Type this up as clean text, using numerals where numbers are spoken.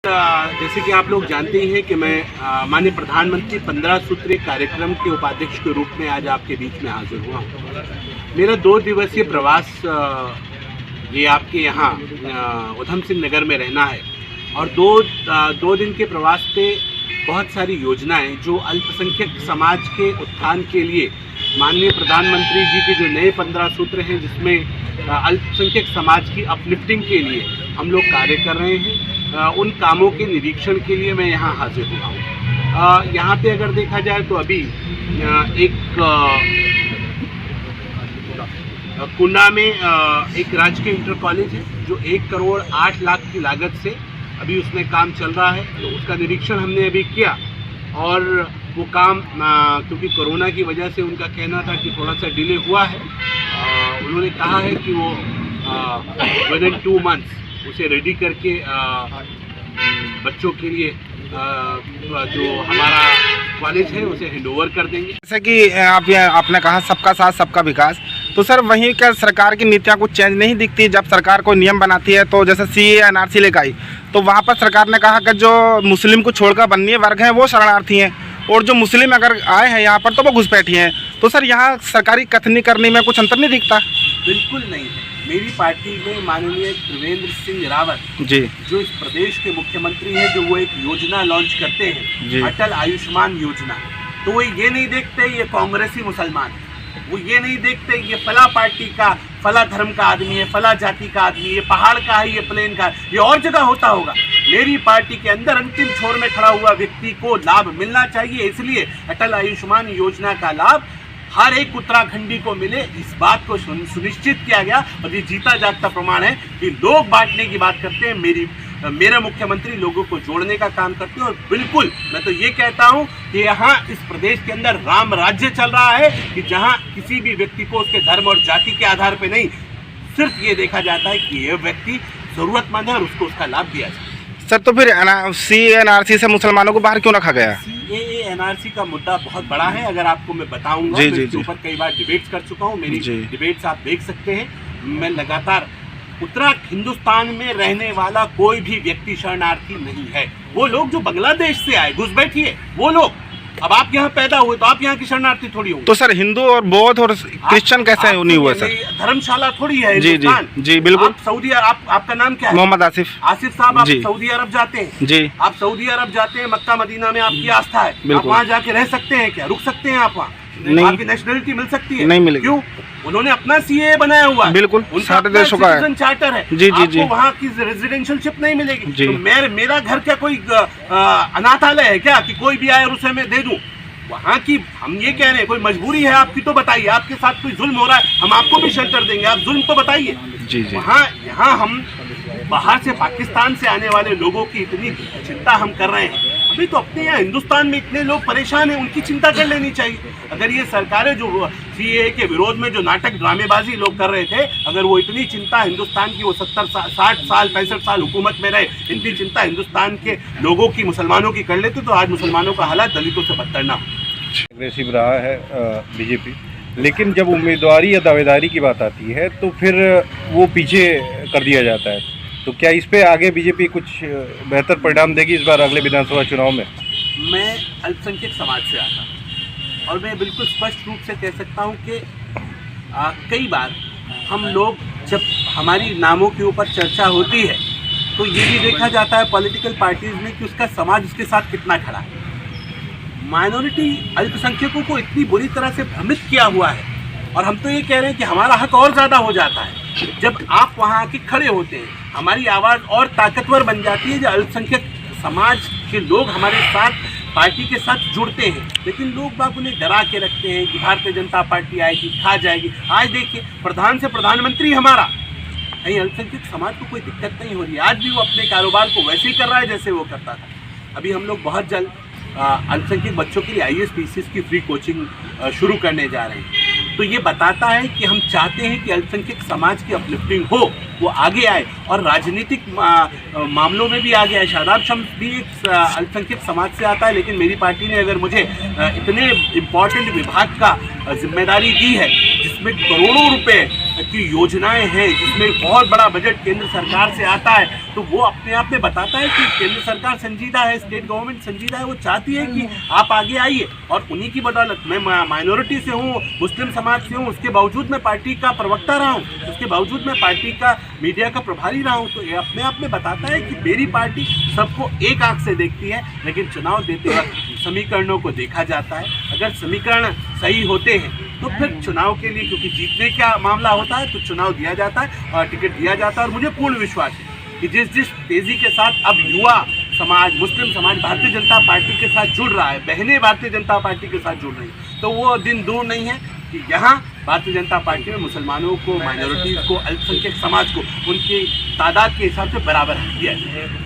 जैसे कि आप लोग जानते ही हैं कि मैं माननीय प्रधानमंत्री 15 सूत्रीय कार्यक्रम के उपाध्यक्ष के रूप में आज आपके बीच में हाजिर हुआ हूँ। मेरा 2 दिवसीय प्रवास ये आपके यहाँ उधम सिंह नगर में रहना है और दो दिन के प्रवास पे बहुत सारी योजनाएं जो अल्पसंख्यक समाज के उत्थान के लिए माननीय प्रधानमंत्री जी के जो नए 15 सूत्र हैं जिसमें अल्पसंख्यक समाज की अपलिफ्टिंग के लिए हम लोग कार्य कर रहे हैं, उन कामों के निरीक्षण के लिए मैं यहाँ हाजिर हुआ हूँ। यहाँ पे अगर देखा जाए तो अभी एक कुंडा में एक राजकीय इंटर कॉलेज है जो 1 करोड़ 8 लाख की लागत से अभी उसमें काम चल रहा है, तो उसका निरीक्षण हमने अभी किया और वो काम क्योंकि कोरोना की वजह से उनका कहना था कि थोड़ा सा डिले हुआ है। उन्होंने कहा है कि वो विदिन 2 मंथ्स उसे रेडी करके बच्चों के लिए जो हमारा कॉलेज है उसे हैंडओवर कर देंगे। जैसे कि आपने कहा सबका साथ सबका विकास, तो सर वहीं क्या सरकार की नीतियाँ कुछ चेंज नहीं दिखती? जब सरकार कोई नियम बनाती है तो जैसे CAA NRC लेकर आई तो वहाँ पर सरकार ने कहा कि जो मुस्लिम को छोड़कर बन्नी वर्ग हैं वो शरणार्थी हैं और जो मुस्लिम अगर आए हैं यहाँ पर तो वो घुसपैठी हैं। तो सर यहाँ सरकारी कथनी करने में कुछ अंतर नहीं दिखता? बिल्कुल नहीं है। मेरी पार्टी में माननीय त्रिवेंद्र सिंह रावत जी जो इस प्रदेश के मुख्यमंत्री हैं, जो वो एक योजना लॉन्च करते हैं अटल आयुष्मान योजना, तो वो ये नहीं देखते ये कांग्रेसी मुसलमान है, वो ये नहीं देखते ये फला पार्टी का फला धर्म का आदमी है, फला जाति का आदमी, ये पहाड़ का है, ये प्लेन का है, ये और जगह होता होगा। मेरी पार्टी के अंदर अंतिम छोर में खड़ा हुआ व्यक्ति को लाभ मिलना चाहिए, इसलिए अटल आयुष्मान योजना का लाभ हर एक उत्तराखंडी को मिले, इस बात को सुनिश्चित किया गया। और ये जीता जागता प्रमाण है कि लोग बांटने की बात करते हैं, मेरे मुख्यमंत्री लोगों को जोड़ने का काम करते हैं। और बिल्कुल मैं तो ये कहता हूं कि यहाँ इस प्रदेश के अंदर राम राज्य चल रहा है कि जहाँ किसी भी व्यक्ति को उसके धर्म और जाति के आधार पर नहीं, सिर्फ ये देखा जाता है कि ये व्यक्ति जरूरतमंद है और उसको उसका लाभ दिया जाए। सर तो फिर CAA NRC से मुसलमानों को बाहर क्यों रखा गया? CAA NRC का मुद्दा बहुत बड़ा है, अगर आपको मैं बताऊंगा मैं इसके ऊपर कई बार डिबेट्स कर चुका हूं, मेरी डिबेट्स आप देख सकते हैं। मैं लगातार हिंदुस्तान में रहने वाला कोई भी व्यक्ति शरणार्थी नहीं है। वो लोग जो बांग्लादेश से आए घुसपैठिए वो लोग, अब आप यहाँ पैदा हुए तो आप यहाँ की शरणार्थी थोड़ी हो। तो सर हिंदू और बौद्ध और क्रिश्चियन कैसे नहीं हुआ सर? धर्मशाला थोड़ी है जी जी बिल्कुल। सऊदी आपका नाम क्या है? मोहम्मद आसिफ साहब, आप सऊदी अरब जाते हैं जी, आप सऊदी अरब जाते हैं, मक्का मदीना में आपकी आस्था है, आप वहाँ जाके रह सकते हैं क्या? रुक सकते हैं आप वहाँ? आपकी नेशनलिटी मिल सकती है? नहीं मिलेगी। क्यों? उन्होंने अपना CAA बनाया हुआ है, बिल्कुल सारे देशों का है, चार्टर है जी जी जी, वहाँ की रेजिडेंशियलशिप नहीं मिलेगी तो मेरा घर क्या कोई अनाथालय है क्या कि कोई भी आए और उसे मैं दे दूं? वहाँ की हम ये कह रहे हैं कोई मजबूरी है आपकी तो बताइए, आपके साथ कोई जुल्म हो रहा है हम आपको भी शेल्टर देंगे, आप जुल्म तो बताइए। वहाँ यहाँ हम बाहर से पाकिस्तान से आने वाले लोगों की इतनी चिंता हम कर रहे हैं, अभी तो अपने यहाँ हिंदुस्तान में इतने लोग परेशान हैं, उनकी चिंता कर लेनी चाहिए। अगर ये सरकारें जो CAA के विरोध में जो नाटक ड्रामेबाजी लोग कर रहे थे, अगर वो इतनी चिंता हिंदुस्तान की वो 70 60 साल 65 साल हुकूमत में रहे, इतनी चिंता हिंदुस्तान के लोगों की मुसलमानों की कर लेते तो आज मुसलमानों का हालात दलितों से बदतर ना हो। एग्रेसिव रहा है BJP, लेकिन जब उम्मीदवारी या दावेदारी की बात आती है तो फिर वो पीछे कर दिया जाता है। तो क्या इस पे आगे BJP कुछ बेहतर परिणाम देगी इस बार अगले विधानसभा चुनाव में? मैं अल्पसंख्यक समाज से आता हूँ और मैं बिल्कुल स्पष्ट रूप से कह सकता हूँ कि कई बार हम लोग जब हमारी नामों के ऊपर चर्चा होती है तो ये भी देखा जाता है पॉलिटिकल पार्टीज़ में कि उसका समाज उसके साथ कितना खड़ा है। माइनॉरिटी अल्पसंख्यकों को इतनी बुरी तरह से भ्रमित किया हुआ है और हम तो ये कह रहे हैं कि हमारा हक और ज़्यादा हो जाता है जब आप वहाँ आके खड़े होते हैं, हमारी आवाज़ और ताकतवर बन जाती है। जो अल्पसंख्यक समाज के लोग हमारे साथ पार्टी के साथ जुड़ते हैं, लेकिन लोग बाग उन्हें डरा के रखते हैं कि भारतीय जनता पार्टी आएगी खा जाएगी। आज देखिए प्रधान से प्रधानमंत्री हमारा, कहीं अल्पसंख्यक समाज को कोई दिक्कत नहीं हो रही है। आज भी वो अपने कारोबार को वैसे ही कर रहा है जैसे वो करता था। अभी हम लोग बहुत जल्द अल्पसंख्यक बच्चों के लिए IAS PCS की फ्री कोचिंग शुरू करने जा रहे हैं। तो ये बताता है कि हम चाहते हैं कि अल्पसंख्यक समाज की अपलिफ्टिंग हो, वो आगे आए और राजनीतिक मामलों में भी आगे आए। शादाब शम्स भी एक अल्पसंख्यक समाज से आता है, लेकिन मेरी पार्टी ने अगर मुझे इतने इम्पॉर्टेंट विभाग का जिम्मेदारी दी है जिसमें करोड़ों रुपए की योजनाएं हैं, जिसमें बहुत बड़ा बजट केंद्र सरकार से आता है, तो वो अपने आप में बताता है कि केंद्र सरकार संजीदा है, स्टेट गवर्नमेंट संजीदा है। वो चाहती है कि आप आगे आइए, और उन्हीं की बदौलत मैं माइनॉरिटी से हूँ, मुस्लिम समाज से हूँ, उसके बावजूद मैं पार्टी का प्रवक्ता रहा हूँ, उसके बावजूद मैं पार्टी का मीडिया का प्रभारी रहा हूँ। तो ये अपने आप में बताता है कि मेरी पार्टी सबको एक आंख से देखती है, लेकिन चुनाव देते वक्त समीकरणों को देखा जाता है। अगर समीकरण सही होते हैं तो फिर चुनाव के लिए, क्योंकि जीतने का मामला होता है, तो चुनाव दिया जाता है और टिकट दिया जाता है। और मुझे पूर्ण विश्वास है कि जिस तेज़ी के साथ अब युवा समाज, मुस्लिम समाज भारतीय जनता पार्टी के साथ जुड़ रहा है, बहनें भारतीय जनता पार्टी के साथ जुड़ रही हैं, तो वो दिन दूर नहीं है कि यहाँ भारतीय जनता पार्टी में मुसलमानों को, माइनॉरिटीज़ को, अल्पसंख्यक समाज को उनकी तादाद के हिसाब से बराबर किया जाए।